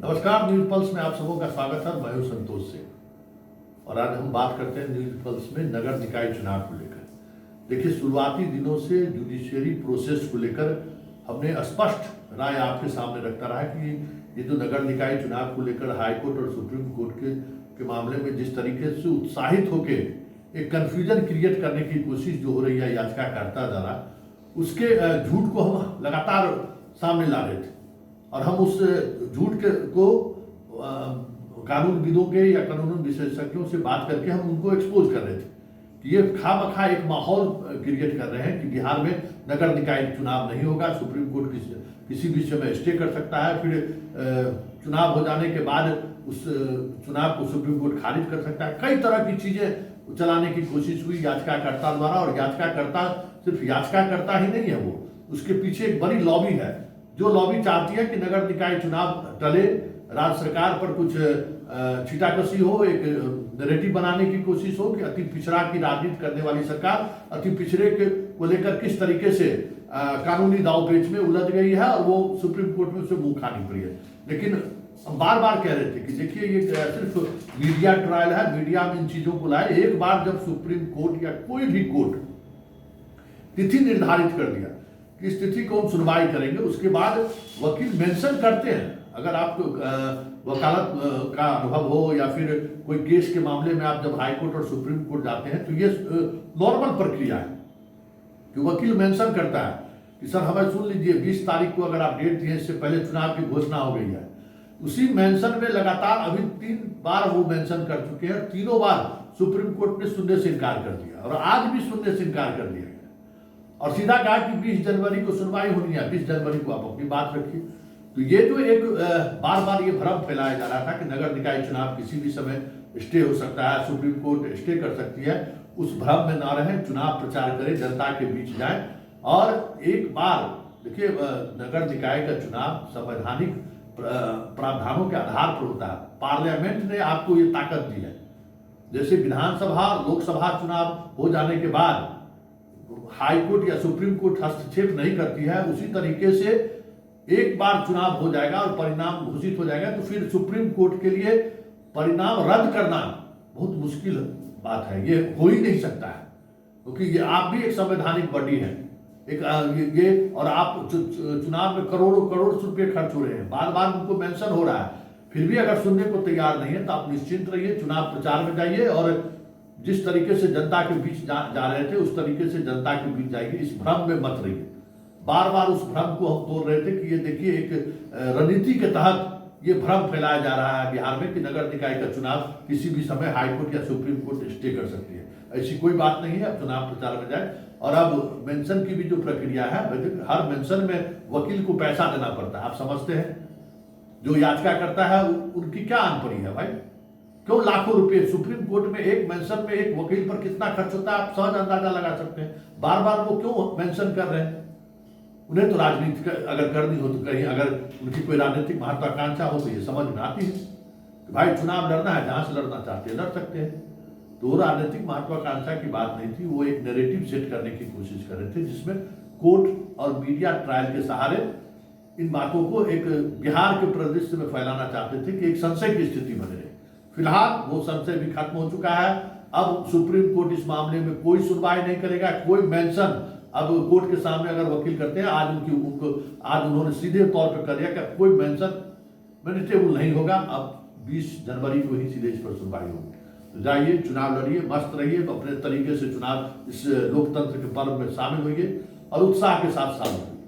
नमस्कार, news pulse में आप सबों का स्वागत है। मैं हूं संतोष सिंह और आज हम बात करते हैं न्यूज पल्स में नगर निकाय चुनाव को लेकर। देखिए, शुरुआती दिनों से जुडिशियरी प्रोसेस को लेकर हमने स्पष्ट राय आपके सामने रखता रहा कि ये जो नगर निकाय चुनाव को लेकर हाईकोर्ट और सुप्रीम कोर्ट के मामले में जिस तरीके से उत्साहित होकर एक कंफ्यूजन क्रिएट करने की कोशिश जो हो रही है याचिकाकर्ता द्वारा, उसके झूठ को हम लगातार सामने ला रहे थे और हम उस झूठ को कानूनविदों के या कानून विशेषज्ञों से बात करके हम उनको एक्सपोज कर रहे थे कि ये खामखा एक माहौल क्रिएट कर रहे हैं कि बिहार में नगर निकाय चुनाव नहीं होगा, सुप्रीम कोर्ट किसी भी समय स्टे कर सकता है, फिर चुनाव हो जाने के बाद उस चुनाव को सुप्रीम कोर्ट खारिज कर सकता है। कई तरह की चीजें चलाने की कोशिश हुई याचिकाकर्ता द्वारा, और याचिकाकर्ता सिर्फ याचिकाकर्ता ही नहीं है, वो उसके पीछे एक बड़ी लॉबी है जो लॉबी चाहती है कि नगर निकाय चुनाव टले, राज्य सरकार पर कुछ छीटाकशी हो, एक नैरेटिव बनाने की कोशिश हो कि अति पिछड़ा की राजनीति करने वाली सरकार अति पिछड़े को लेकर किस तरीके से कानूनी दांवपेच में उलझ गई है और वो सुप्रीम कोर्ट में उसे मुंह खानी पड़ी है। लेकिन बार बार कह रहे थे कि देखिए ये सिर्फ मीडिया ट्रायल है, मीडिया में इन चीजों को लाए। एक बार जब सुप्रीम कोर्ट या कोई भी कोर्ट तिथि निर्धारित कर दिया कि इस तिथि को हम सुनवाई करेंगे, उसके बाद वकील मेंशन करते हैं, अगर आपको वकालत का अनुभव हो या फिर कोई केस के मामले में आप जब हाई कोर्ट और सुप्रीम कोर्ट जाते हैं तो ये नॉर्मल प्रक्रिया है कि वकील मेंशन करता है कि सर हमें सुन लीजिए 20 तारीख को अगर आप डेट दिए, इससे पहले चुनाव की घोषणा हो गई है। उसी मेंशन में लगातार अभी 3 बार वो मेंशन कर चुके हैं, तीनों बार सुप्रीम कोर्ट ने सुनने से इनकार कर दिया और आज भी सुनने से इनकार कर दिया और सीधा कहा कि 20 जनवरी को सुनवाई होनी है, 20 जनवरी को आप अपनी बात रखिए। तो ये जो एक बार बार ये भ्रम फैलाया जा रहा था कि नगर निकाय चुनाव किसी भी समय स्टे हो सकता है, सुप्रीम कोर्ट स्टे कर सकती है, उस भ्रम में ना रहें, चुनाव प्रचार करें, जनता के बीच जाए। और एक बार देखिए, नगर निकाय का चुनाव संवैधानिक प्रावधानों के आधार पर होता है। पार्लियामेंट ने आपको ये ताकत दी है। जैसे विधानसभा लोकसभा चुनाव हो जाने के बाद हाई कोर्ट या सुप्रीम कोर्ट हस्तक्षेप नहीं करती है, उसी तरीके से एक बार चुनाव हो जाएगा और परिणाम घोषित हो जाएगा तो फिर सुप्रीम कोर्ट के लिए परिणाम रद्द करना बहुत मुश्किल बात है, ये हो ही नहीं सकता है, क्योंकि ये आप भी एक संवैधानिक बॉडी है, एक ये और आप चुनाव में करोड़ों करोड़ रुपए खर्च हो रहे हैं, बार बार उनको मेंशन हो रहा है, फिर भी अगर सुनने को तैयार नहीं है तो आप निश्चिंत रहिए, चुनाव प्रचार में जाइए और जिस तरीके से जनता के बीच जा रहे थे उस तरीके से जनता के बीच जाएगी। इस भ्रम में मत रहिए। बार बार उस भ्रम को हम तोड़ रहे थे कि ये देखिए एक रणनीति के तहत ये भ्रम फैलाया जा रहा है बिहार में कि नगर निकाय का चुनाव किसी भी समय हाईकोर्ट या सुप्रीम कोर्ट स्टे कर सकती है। ऐसी कोई बात नहीं है। अब चुनाव प्रचार में जाए और अब मेंशन की भी जो प्रक्रिया है, हर मेंशन में वकील को पैसा देना पड़ता है। आप समझते हैं जो याचिका करता है उनकी क्या अनपड़ी है भाई, क्यों लाखों रुपए सुप्रीम कोर्ट में एक मेंशन में एक वकील पर कितना खर्च होता है आप सहज अंदाजा लगा सकते हैं। बार बार वो क्यों मेंशन कर रहे हैं? उन्हें तो राजनीति अगर करनी हो तो कहीं अगर उनकी कोई राजनीतिक महत्वाकांक्षा हो तो ये समझ में आती है कि भाई चुनाव लड़ना है, जहां से लड़ना चाहते हैं लड़ सकते हैं। तो वो राजनीतिक महत्वाकांक्षा की बात नहीं थी, वो एक नैरेटिव सेट करने की कोशिश कर रहे थे जिसमें कोर्ट और मीडिया ट्रायल के सहारे इन बातों को एक बिहार के परिदृश्य में फैलाना चाहते थे कि एक संशय की स्थिति बने रहे। फिलहाल वो संशय भी खत्म हो चुका है। अब सुप्रीम कोर्ट इस मामले में कोई सुनवाई नहीं करेगा, कोई मेंशन अब कोर्ट के सामने अगर वकील करते हैं, आज आज उन्होंने सीधे तौर पर कर दिया कि कोई मेंशन मैनिटेबल नहीं होगा। अब 20 जनवरी को ही सीधे इस पर सुनवाई होगी। तो जाइए, चुनाव लड़िए, मस्त रहिए, अपने तरीके से चुनाव इस लोकतंत्र के पर्व में शामिल होइए और उत्साह के साथ शामिल होइए।